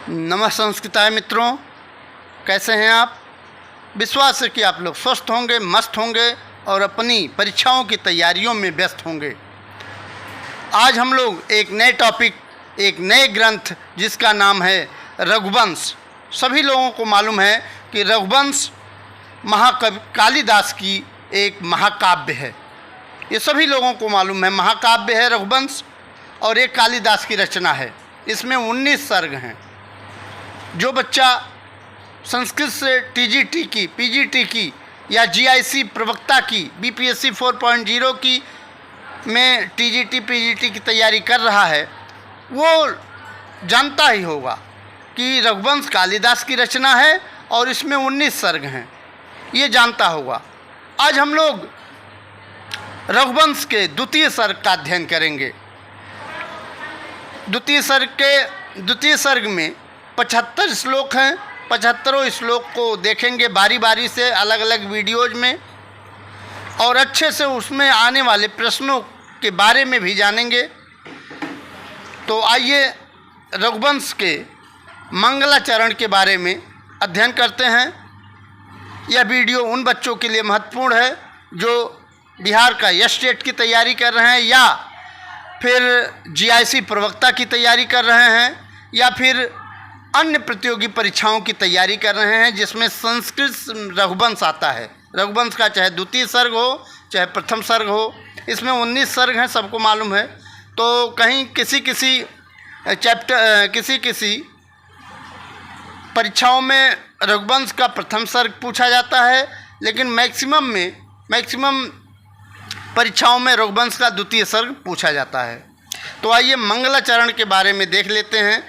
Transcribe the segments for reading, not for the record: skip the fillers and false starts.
नमस्कार मित्रों, कैसे हैं आप। विश्वास है कि आप लोग स्वस्थ होंगे, मस्त होंगे और अपनी परीक्षाओं की तैयारियों में व्यस्त होंगे। आज हम लोग एक नए टॉपिक, एक नए ग्रंथ जिसका नाम है रघुवंश। सभी लोगों को मालूम है कि रघुवंश महाकवि कालिदास की एक महाकाव्य है। ये सभी लोगों को मालूम है, महाकाव्य है रघुवंश और एक कालिदास की रचना है। इसमें 19 सर्ग हैं। जो बच्चा संस्कृत से टीजीटी की, पीजीटी की या जीआईसी प्रवक्ता की, बीपीएससी 4.0 की में टीजीटी पीजीटी की तैयारी कर रहा है, वो जानता ही होगा कि रघुवंश कालिदास की रचना है और इसमें 19 सर्ग हैं। ये जानता होगा। आज हम लोग रघुवंश के द्वितीय सर्ग का अध्ययन करेंगे। द्वितीय सर्ग में 75 श्लोक हैं। 75 श्लोक को देखेंगे बारी बारी से अलग अलग वीडियोज में और अच्छे से उसमें आने वाले प्रश्नों के बारे में भी जानेंगे। तो आइए रघुवंश के मंगलाचरण के बारे में अध्ययन करते हैं। यह वीडियो उन बच्चों के लिए महत्वपूर्ण है जो बिहार का एसटेट की तैयारी कर रहे हैं या फिर जीआईसी प्रवक्ता की तैयारी कर रहे हैं या फिर अन्य प्रतियोगी परीक्षाओं की तैयारी कर रहे हैं जिसमें संस्कृत रघुवंश आता है। रघुवंश का चाहे द्वितीय सर्ग हो चाहे प्रथम सर्ग हो, इसमें 19 सर्ग हैं, सबको मालूम है। तो कहीं किसी परीक्षाओं में रघुवंश का प्रथम सर्ग पूछा जाता है, लेकिन मैक्सिमम परीक्षाओं में रघुवंश का द्वितीय सर्ग पूछा जाता है। तो आइए मंगलाचरण के बारे में देख लेते हैं।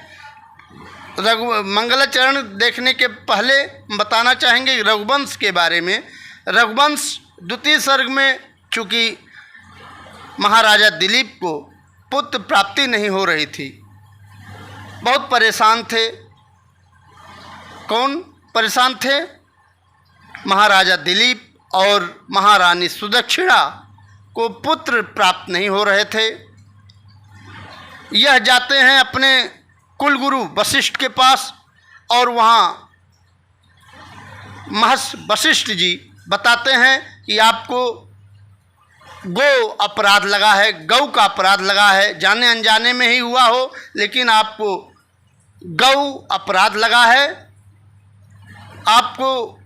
मंगलाचरण देखने के पहले बताना चाहेंगे रघुवंश के बारे में। रघुवंश द्वितीय सर्ग में चूँकि महाराजा दिलीप को पुत्र प्राप्ति नहीं हो रही थी, बहुत परेशान थे। कौन परेशान थे? महाराजा दिलीप और महारानी सुदक्षिणा को पुत्र प्राप्त नहीं हो रहे थे। यह जाते हैं अपने कुलगुरु वशिष्ठ के पास और वहाँ महर्षि वशिष्ठ जी बताते हैं कि आपको गौ अपराध लगा है, गौ का अपराध लगा है। जाने अनजाने में ही हुआ हो, लेकिन आपको गौ अपराध लगा है। आपको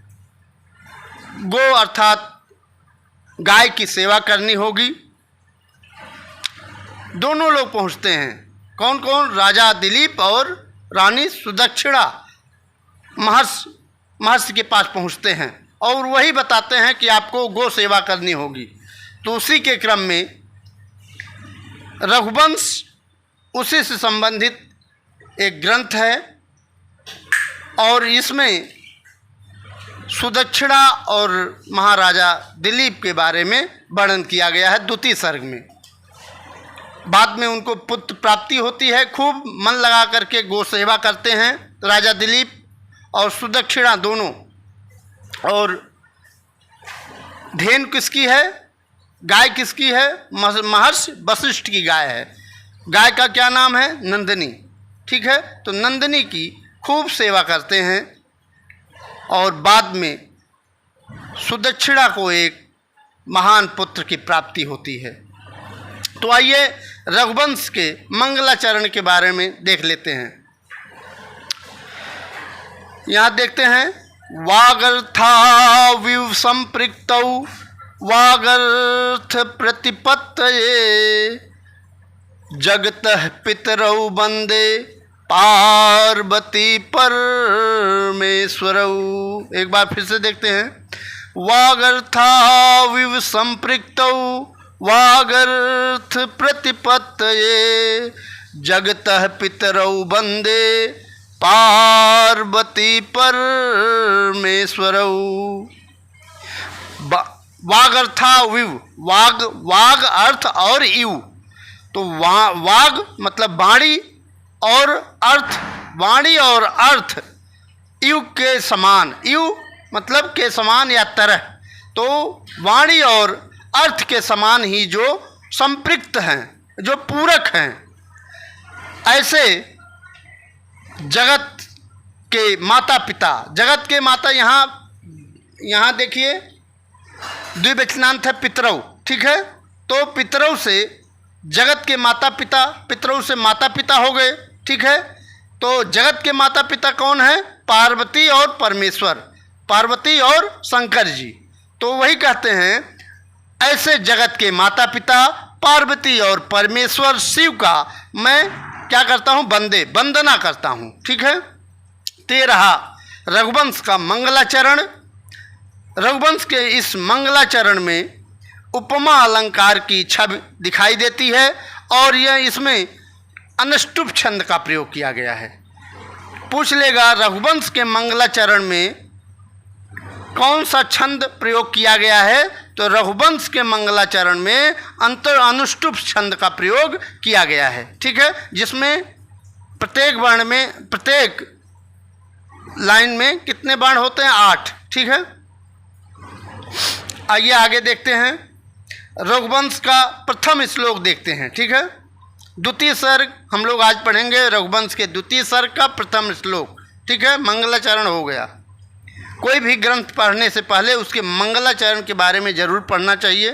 गौ अर्थात गाय की सेवा करनी होगी। दोनों लोग पहुंचते हैं। कौन कौन? राजा दिलीप और रानी सुदक्षिणा महर्षि के पास पहुंचते हैं और वही बताते हैं कि आपको गौ सेवा करनी होगी। तो उसी के क्रम में रघुवंश उसी से संबंधित एक ग्रंथ है और इसमें सुदक्षिणा और महाराजा दिलीप के बारे में वर्णन किया गया है द्वितीय सर्ग में। बाद में उनको पुत्र प्राप्ति होती है। खूब मन लगा करके गौ सेवा करते हैं राजा दिलीप और सुदक्षिणा दोनों। और धेनु किसकी है? गाय किसकी है? महर्षि वशिष्ठ की गाय है। गाय का क्या नाम है? नंदिनी। ठीक है, तो नंदिनी की खूब सेवा करते हैं और बाद में सुदक्षिणा को एक महान पुत्र की प्राप्ति होती है। तो आइए रघुवंश के मंगलाचरण के बारे में देख लेते हैं। यहाँ देखते हैं, वागर्था विव संपृक्तौ वागर्थ प्रतिपत्तये जगतः पितरौ वंदे पार्वती परमेश्वरौ। एक बार फिर से देखते हैं, वागर्था विव संपृक्तौ वागर्थ प्रतिपत्तये जगतः पितरौ वंदे पार्वती परमेश्वरौ। वागर्था विव, वाग अर्थ और इव। तो वाग मतलब वाणी और अर्थ, वाणी और अर्थ इव के समान। इव मतलब के समान या तरह। तो वाणी और अर्थ के समान ही जो संपृक्त हैं, जो पूरक हैं, ऐसे जगत के माता पिता, जगत के माता, यहाँ देखिए द्विवचनांत है पितरौ, ठीक है। तो पितरौ से जगत के माता पिता, पितरौ से माता पिता हो गए, ठीक है। तो जगत के माता पिता कौन है? पार्वती और परमेश्वर, पार्वती और शंकर जी। तो वही कहते हैं ऐसे जगत के माता पिता पार्वती और परमेश्वर शिव का मैं क्या करता हूँ? वंदना करता हूँ, ठीक है। 13 रघुवंश का मंगलाचरण। रघुवंश के इस मंगलाचरण में उपमा अलंकार की छवि दिखाई देती है और यह इसमें अनुष्टुप छंद का प्रयोग किया गया है। पूछ लेगा रघुवंश के मंगलाचरण में कौन सा छंद प्रयोग किया गया है? तो रघुवंश के मंगलाचरण में अनुष्टुप छंद का प्रयोग किया गया है, ठीक है, जिसमें प्रत्येक वर्ण में, प्रत्येक लाइन में कितने वर्ण होते हैं? 8, ठीक है। आइए आगे देखते हैं, रघुवंश का प्रथम श्लोक देखते हैं, ठीक है। द्वितीय सर्ग हम लोग आज पढ़ेंगे, रघुवंश के द्वितीय सर्ग का प्रथम श्लोक, ठीक है। मंगलाचरण हो गया। कोई भी ग्रंथ पढ़ने से पहले उसके मंगलाचरण के बारे में ज़रूर पढ़ना चाहिए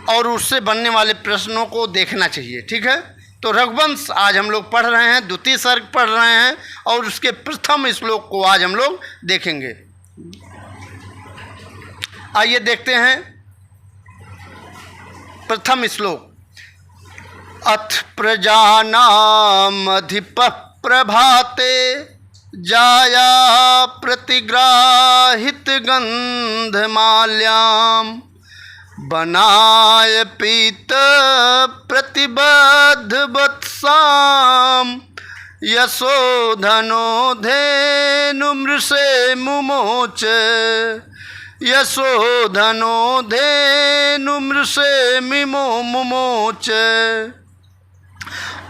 और उससे बनने वाले प्रश्नों को देखना चाहिए, ठीक है। तो रघुवंश आज हम लोग पढ़ रहे हैं, द्वितीय सर्ग पढ़ रहे हैं और उसके प्रथम श्लोक को आज हम लोग देखेंगे। आइए देखते हैं प्रथम श्लोक। अथ प्रजानामधिपः प्रभाते जाया प्रतिग्राहित गंधमाल्याम बनाय पीत प्रतिबद्ध वत्साम यशोधनो धेनु मृषे मुमोच यशोधनो धेनु मृषे मुमोच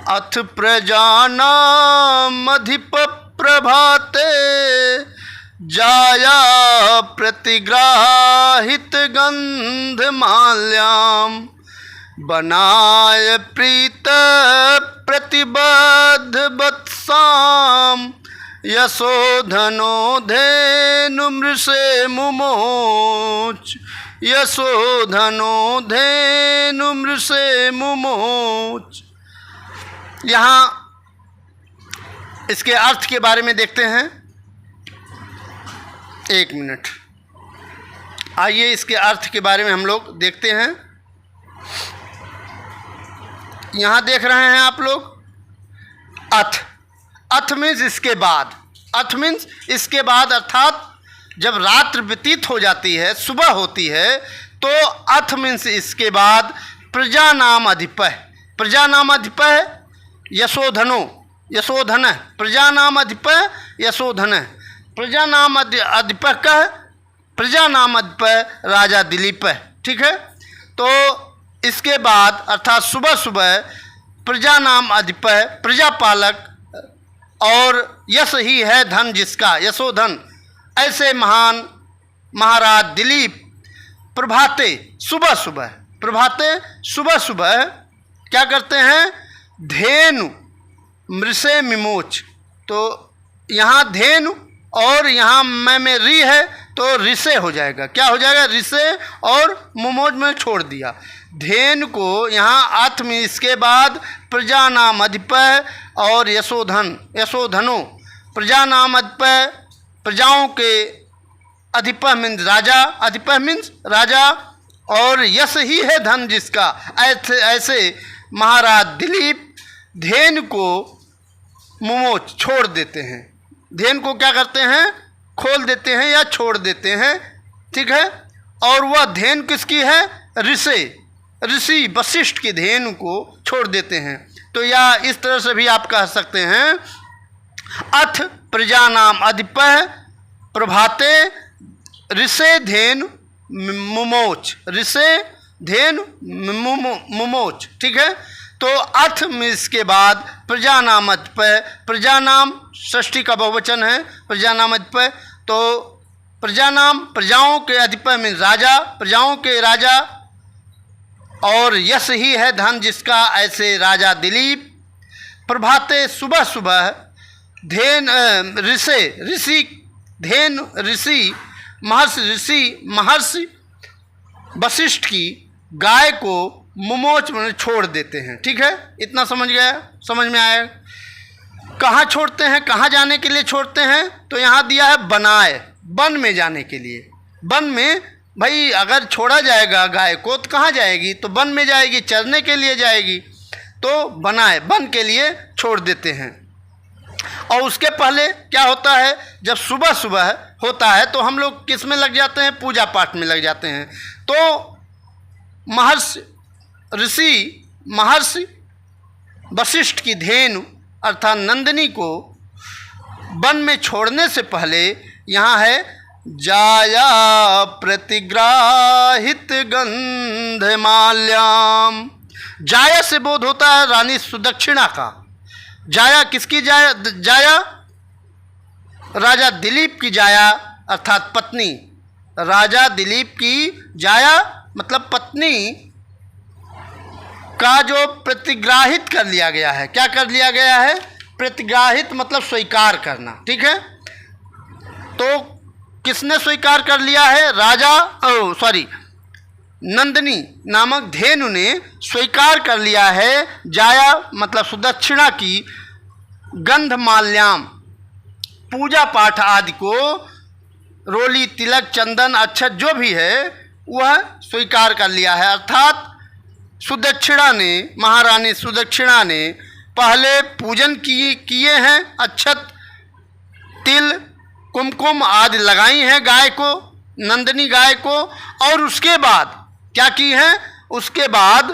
अथ प्रजानामधिप प्रभाते जाया प्रतिग्राहित गंधमाल्याम बनाय प्रीत प्रतिबद्ध वत्साम यशोधनो धेनु मृषे मुमोच यशोधनो धेनु मृषे मुमोच। यहाँ इसके अर्थ के बारे में देखते हैं। एक मिनट, आइए इसके अर्थ के बारे में हम लोग देखते हैं। यहाँ देख रहे हैं आप लोग अथ, अथ मीन्स इसके बाद, अथ मीन्स इसके बाद, अर्थात जब रात्र व्यतीत हो जाती है, सुबह होती है, तो अथ मीन्स इसके बाद। प्रजा नाम अधिपः, प्रजा नाम अधिपः यशोधनो, यशोधन, प्रजा नाम अधिपः यशोधन, प्रजा नाम अधिपः कह, प्रजा नाम अधिपः राजा दिलीप, ठीक है। तो इसके बाद अर्थात सुबह सुबह प्रजा नाम अधिपः प्रजापालक और यश ही है धन जिसका, यशोधन, ऐसे महान महाराज दिलीप प्रभाते, सुबह सुबह, प्रभाते सुबह सुबह क्या करते हैं? धेनु मृषे मिमोच। तो यहाँ धेनु और यहाँ में री है तो ऋषे हो जाएगा, क्या हो जाएगा? ऋषे, और मुमोज में छोड़ दिया। धेनु को यहाँ अर्थ में इसके बाद प्रजा नाम अधिपः और यशोधन, यशोधनो, प्रजा नाम अधिपः प्रजाओं के, अधिपः मीन्स राजा, अधिपः मीन्स राजा, और यश ही है धन जिसका, ऐसे महाराज दिलीप धेनु को मुमोच छोड़ देते हैं। धेनु को क्या करते हैं? खोल देते हैं या छोड़ देते हैं, ठीक है। और वह धेनु किसकी है? ऋषि वशिष्ठ की धेनु को छोड़ देते हैं। तो या इस तरह से भी आप कह सकते हैं अथ प्रजा नाम अधिपः प्रभाते ऋषे धेनु मुमोच, ऋषे धेनु मुमोच, ठीक है। तो अथ में इसके बाद प्रजा नाम अधिपः, प्रजा नाम षष्ठी का बहुवचन है, प्रजा नाम अधिपः, तो प्रजा नाम प्रजाओं के अधिपः में राजा, प्रजाओं के राजा, और यश ही है धन जिसका, ऐसे राजा दिलीप प्रभाते सुबह सुबह महर्षि वशिष्ठ की गाय को मुमोच में छोड़ देते हैं। ठीक है, इतना समझ में आया। कहाँ छोड़ते हैं, कहाँ जाने के लिए छोड़ते हैं? तो यहाँ दिया है बनाए, वन में जाने के लिए। वन में भाई अगर छोड़ा जाएगा गाय को तो कहाँ जाएगी? तो वन में जाएगी, चरने के लिए जाएगी। तो बनाए, वन के लिए छोड़ देते हैं। और उसके पहले क्या होता है, जब सुबह सुबह होता है तो हम लोग किस में लग जाते हैं? पूजा पाठ में लग जाते हैं। तो महर्षि वशिष्ठ की धेनु अर्थात नंदिनी को वन में छोड़ने से पहले यहाँ है जाया प्रतिग्राहित गंधमाल्याम। जाया से बोध होता है रानी सुदक्षिणा का। जाया किसकी जाया? राजा दिलीप की जाया अर्थात पत्नी। राजा दिलीप की जाया मतलब पत्नी का जो प्रतिग्राहित कर लिया गया है। क्या कर लिया गया है? प्रतिग्राहित मतलब स्वीकार करना। ठीक है, तो किसने स्वीकार कर लिया है? नंदिनी नामक धेनु ने स्वीकार कर लिया है जाया मतलब सुदक्षिणा की गंधमाल्याम पूजा पाठ आदि को, रोली तिलक चंदन अक्षत जो भी है वह स्वीकार कर लिया है। अर्थात सुदक्षिणा ने, महारानी सुदक्षिणा ने पहले पूजन किए हैं, अक्षत तिल कुमकुम आदि लगाई हैं गाय को, नंदिनी गाय को। और उसके बाद क्या की है? उसके बाद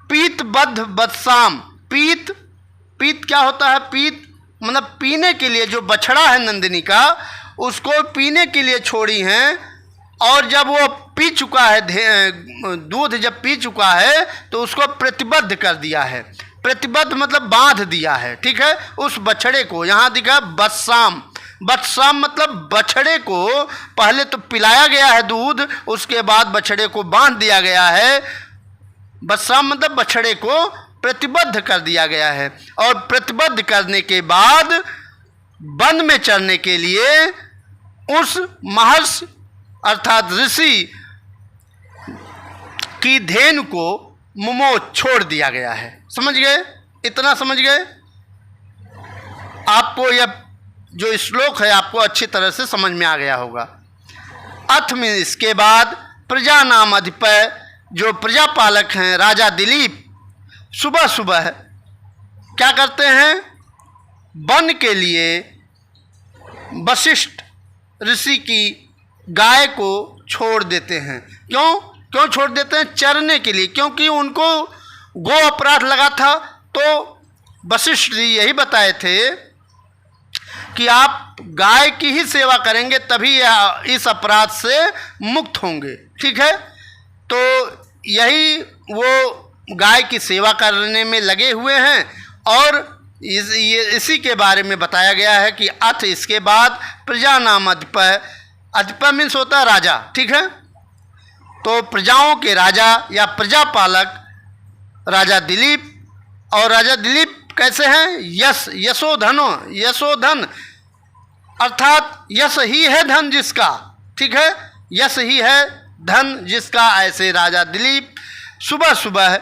पीतबद्ध बत्साम। पीत क्या होता है? पीत मतलब पीने के लिए जो बछड़ा है नंदिनी का, उसको पीने के लिए छोड़ी हैं। और जब वो पी चुका है, दूध जब पी चुका है तो उसको प्रतिबद्ध कर दिया है। प्रतिबद्ध मतलब बांध दिया है। ठीक है, उस बछड़े को यहाँ दिखा बत्साम। बत्साम मतलब बछड़े को पहले तो पिलाया गया है दूध, उसके बाद बछड़े को बांध दिया गया है। बत्साम मतलब बछड़े को प्रतिबद्ध कर दिया गया है। और प्रतिबद्ध करने के बाद वन में चरने के लिए उस महर्षि अर्थात ऋषि की धेनु को मुमोच छोड़ दिया गया है। समझ गए? इतना समझ गए? आपको यह जो श्लोक है आपको अच्छी तरह से समझ में आ गया होगा। अथ में इसके बाद प्रजा नाम अधिपय, जो प्रजापालक हैं राजा दिलीप, सुबह सुबह क्या करते हैं? वन के लिए वशिष्ठ ऋषि की गाय को छोड़ देते हैं। क्यों छोड़ देते हैं? चरने के लिए, क्योंकि उनको गो अपराध लगा था। तो वशिष्ठ जी यही बताए थे कि आप गाय की ही सेवा करेंगे तभी इस अपराध से मुक्त होंगे। ठीक है, तो यही वो गाय की सेवा करने में लगे हुए हैं। और इसी के बारे में बताया गया है कि अथ इसके बाद प्रजा नाम अधिपय। अधिपय मीन्स होता है राजा। ठीक है, तो प्रजाओं के राजा या प्रजापालक राजा दिलीप। और राजा दिलीप कैसे हैं? यशोधन अर्थात यश ही है धन जिसका। ठीक है, यश ही है धन जिसका। ऐसे राजा दिलीप सुबह सुबह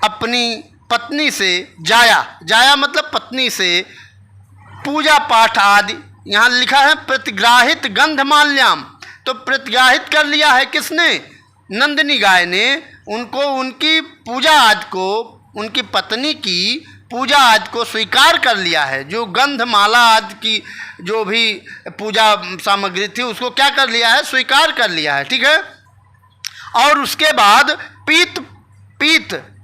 अपनी पत्नी से जाया मतलब पत्नी से पूजा पाठ आदि, यहाँ लिखा है प्रतिग्राहित गंधमाल्याम, तो प्रतिग्राहित कर लिया है किसने? नंदिनी गाय ने। उनको उनकी पूजा आदि को, उनकी पत्नी की पूजा आदि को स्वीकार कर लिया है। जो गंधमाला आदि की जो भी पूजा सामग्री थी उसको क्या कर लिया है? स्वीकार कर लिया है। ठीक है, और उसके बाद पीत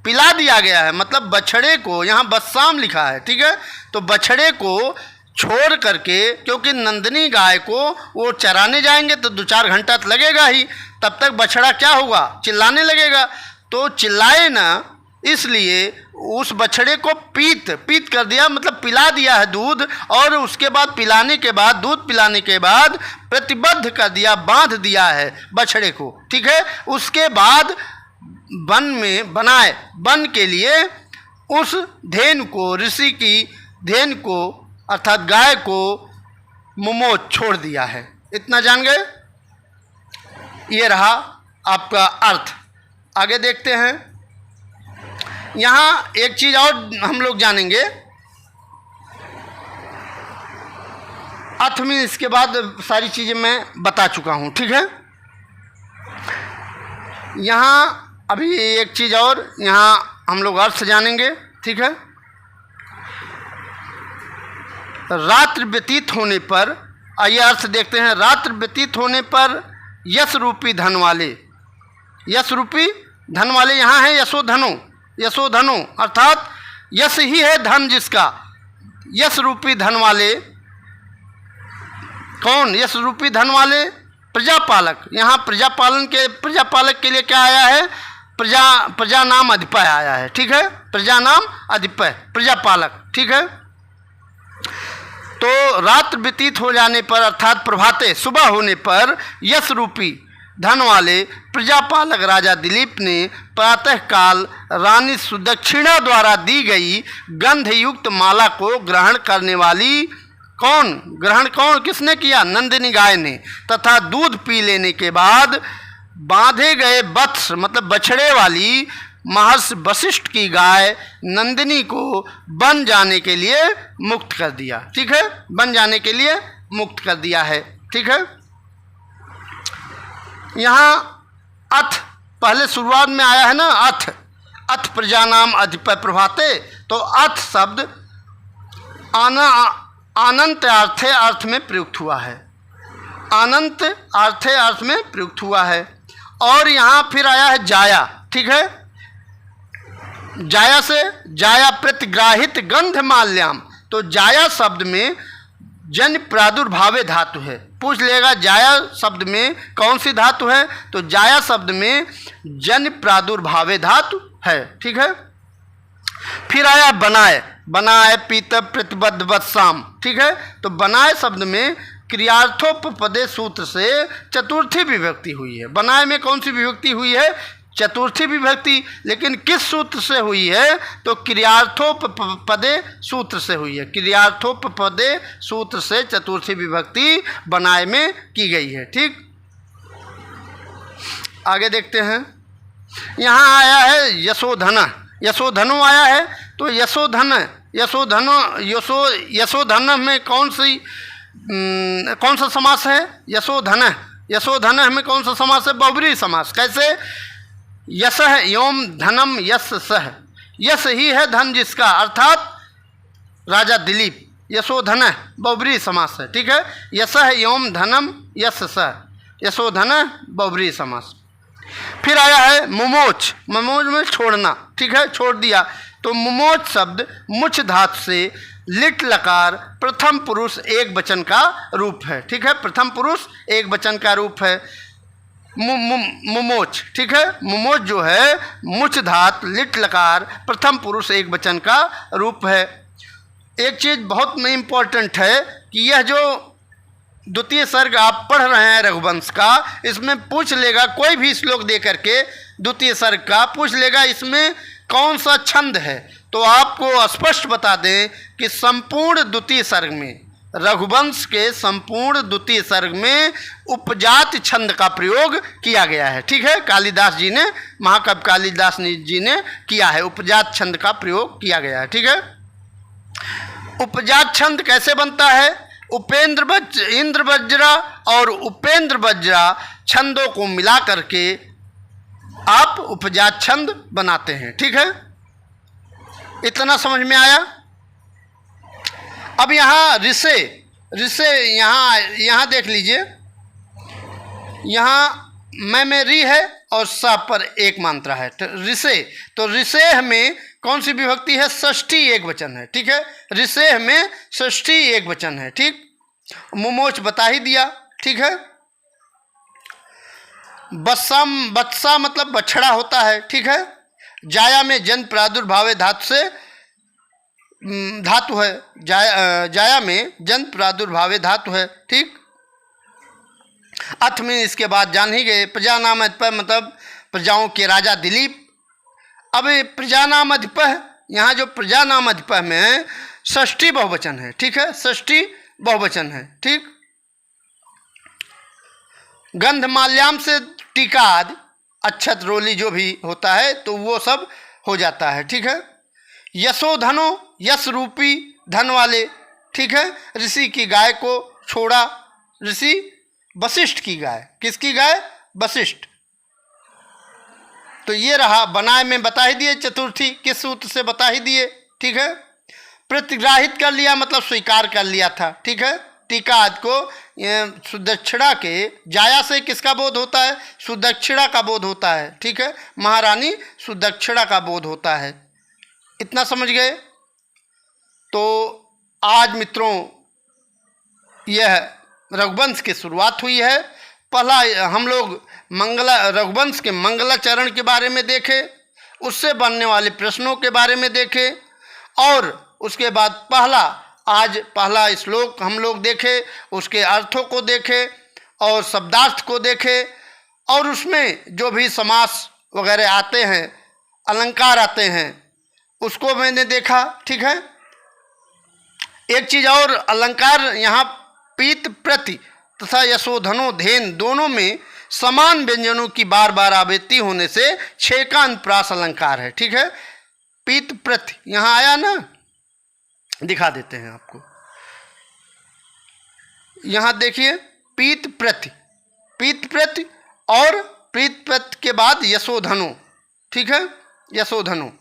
पिला दिया गया है, मतलब बछड़े को, यहाँ बत्साम लिखा है। ठीक है, तो बछड़े को छोड़ करके, क्योंकि नंदिनी गाय को वो चराने जाएंगे तो 2-4 घंटा तो लगेगा ही, तब तक बछड़ा क्या होगा? चिल्लाने लगेगा। तो चिल्लाए ना, इसलिए उस बछड़े को पीत कर दिया, मतलब पिला दिया है दूध। और उसके बाद दूध पिलाने के बाद प्रतिबद्ध कर दिया, बांध दिया है बछड़े को। ठीक है, उसके बाद वन में वन के लिए उस धेनु को, ऋषि की धेनु को अर्थात गाय को मुमोच छोड़ दिया है। इतना जान गए? ये रहा आपका अर्थ। आगे देखते हैं। यहाँ एक चीज़ और हम लोग जानेंगे। अर्थ में इसके बाद सारी चीज़ें मैं बता चुका हूँ, ठीक है। यहाँ अभी एक चीज़ और यहाँ हम लोग अर्थ जानेंगे, ठीक है। रात्रि व्यतीत होने पर, आइए अर्थ देखते हैं। रात्रि व्यतीत होने पर यश रूपी धन वाले, यश रूपी धन वाले यहाँ है यशोधनु, यशोधनु अर्थात यश ही है धन जिसका। यश रूपी धन वाले कौन? यश रूपी धन वाले प्रजापालक। यहाँ प्रजापालक के लिए क्या आया है? प्रजा नाम अधिपय आया है, ठीक है। प्रजा नाम अधिपय, प्रजापालक, ठीक है। तो रात्र व्यतीत हो जाने पर अर्थात प्रभाते, सुबह होने पर यश रूपी धन वाले प्रजापालक राजा दिलीप ने प्रातः काल रानी सुदक्षिणा द्वारा दी गई गंधयुक्त माला को ग्रहण करने वाली कौन किसने किया? नंदिनी गाय ने। तथा दूध पी लेने के बाद बांधे गए वत्स मतलब बछड़े वाली महर्षि वशिष्ठ की गाय नंदिनी को बन जाने के लिए मुक्त कर दिया, ठीक है। बन जाने के लिए मुक्त कर दिया है, ठीक है। यहाँ अथ पहले शुरुआत में आया है ना, अथ प्रजा नाम अधिपय प्रभाते। तो अथ शब्द अनंत अर्थ में प्रयुक्त हुआ है, अनंत अर्थ में प्रयुक्त हुआ है। और यहाँ फिर आया है जाया, ठीक है। जाया से जाया प्रतिग्राहित गंध माल्याम। तो जाया शब्द में जन प्रादुर्भावे धातु है। पूछ लेगा जाया शब्द में कौन सी धातु है? तो जाया शब्द में जन प्रादुर्भावे धातु है, ठीक है। फिर आया बनाए पीत प्रतिबद्ध वत्साम, ठीक है। तो बनाए शब्द में क्रियार्थोपपदे सूत्र से चतुर्थी विभक्ति हुई है। बनाए में कौन सी विभक्ति हुई है? चतुर्थी विभक्ति। लेकिन किस सूत्र से हुई है? तो क्रियार्थोपपदे सूत्र से हुई है। क्रियार्थोपपदे सूत्र से चतुर्थी विभक्ति बनाए में की गई है, ठीक। आगे देखते हैं। यहाँ आया है यशोधनु आया है। तो यशोधन में कौन सा समास है? यशोधन में कौन सा समास है? बहुब्रीहि समास। कैसे? यश एवं धनम यश सह, यश ही है धन जिसका, अर्थात राजा दिलीप। यशोधन बहुब्रीहि समास है, ठीक है। यश एवं धनम यश सह, यशोधन बहुब्रीहि समास। फिर आया है मुमोच में छोड़ना, ठीक है, छोड़ दिया। तो मुमोच शब्द मुच धातु से लिट लकार प्रथम पुरुष एक वचन का रूप है, ठीक है। प्रथम पुरुष एक वचन का रूप है मुमोच, ठीक है। मुमोच जो है मुच धात लिट लकार प्रथम पुरुष एक वचन का रूप है। एक चीज़ बहुत में इम्पोर्टेंट है कि यह जो द्वितीय सर्ग आप पढ़ रहे हैं रघुवंश का, इसमें पूछ लेगा कोई भी श्लोक दे करके द्वितीय सर्ग का पूछ लेगा इसमें कौन सा छंद है। तो आपको स्पष्ट बता दें कि संपूर्ण द्वितीय सर्ग में, रघुवंश के संपूर्ण द्वितीय सर्ग में उपजात छंद का प्रयोग किया गया है, ठीक है। कालिदास जी ने, महाकवि कालिदास जी ने किया है, उपजात छंद का प्रयोग किया गया है, ठीक है। उपजात छंद कैसे बनता है? इंद्र वज्रा और उपेंद्र वज्रा छंदों को मिला करके आप उपजात छंद बनाते हैं, ठीक है। इतना समझ में आया? अब यहाँ रिसे यहाँ देख लीजिए। यहाँ में री है और सा पर एक मात्रा है, तो रिसेह में कौन सी विभक्ति है? षष्ठी एक वचन है, ठीक है। रिसेह में षष्ठी एक वचन है, ठीक। मुमोच बता ही दिया, ठीक है। बत्सा मतलब बछड़ा होता है, ठीक है। जाया में जन प्रादुर्भावे धातु है, जाया में जन प्रादुर्भावे धातु है, ठीक। अथ में इसके बाद जान ही गए प्रजा नाम अधिपय मतलब प्रजाओं के राजा दिलीप। अब प्रजा नाम अधिपय, यहाँ जो प्रजा नाम अधिपय में षष्ठी बहुवचन है, ठीक है, षष्ठी बहुवचन है, ठीक। गंधमाल्याम से टीकाद अक्षत रोली जो भी होता है तो वो सब हो जाता है, ठीक है। यशोधनो, यश रूपी धन वाले, ठीक है। ऋषि की गाय को छोड़ा, ऋषि वशिष्ठ की गाय, किसकी गाय? वशिष्ठ। तो ये रहा, बनाए में बता ही दिए, चतुर्थी किस सूत्र से बता ही दिए, ठीक है। प्रतिग्राहित कर लिया मतलब स्वीकार कर लिया था, ठीक है। टीकाद को सुदक्षिणा के जाया से किसका बोध होता है? सुदक्षिणा का बोध होता है, ठीक है। महारानी सुदक्षिणा का बोध होता है। इतना समझ गए? तो आज मित्रों यह रघुवंश की शुरुआत हुई है। पहला हम लोग रघुवंश के मंगलाचरण के बारे में देखे, उससे बनने वाले प्रश्नों के बारे में देखे, और उसके बाद आज पहला श्लोक हम लोग देखे, उसके अर्थों को देखे और शब्दार्थ को देखे, और उसमें जो भी समास वगैरह आते हैं, अलंकार आते हैं, उसको मैंने देखा, ठीक है। एक चीज़ और, अलंकार यहाँ पीत प्रति तथा यशोधनो धेन दोनों में समान व्यंजनों की बार बार आवृत्ति होने से छः का अनुप्रास अलंकार है, ठीक है। पीत प्रति यहाँ आया ना, दिखा देते हैं आपको। यहाँ देखिए, पीत प्रति और पीत प्रति के बाद यशोधनो, ठीक है, यशोधनो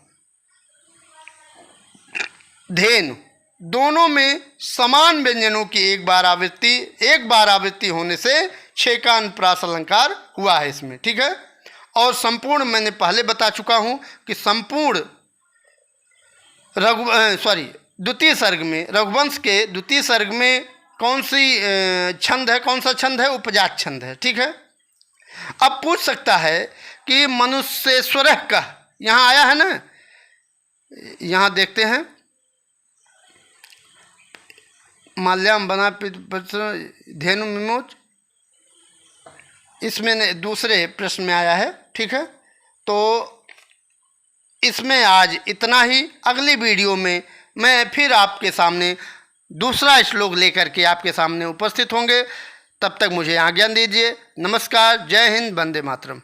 धेनु दोनों में समान व्यंजनों की एक बार आवृत्ति होने से छः का अनुप्रास अलंकार हुआ है इसमें, ठीक है। और संपूर्ण मैंने पहले बता चुका हूँ कि संपूर्ण द्वितीय सर्ग में, रघुवंश के द्वितीय सर्ग में कौन सा छंद है? उपजात छंद है, ठीक है। अब पूछ सकता है कि मनुष्येश्वर का यहाँ आया है ना, यहाँ देखते हैं, माल्याम बना धेनु विमोच, इसमें दूसरे प्रश्न में आया है, ठीक है। तो इसमें आज इतना ही। अगली वीडियो में मैं फिर आपके सामने दूसरा श्लोक लेकर के आपके सामने उपस्थित होंगे। तब तक मुझे आज्ञा दीजिए। नमस्कार, जय हिंद, वंदे मातरम।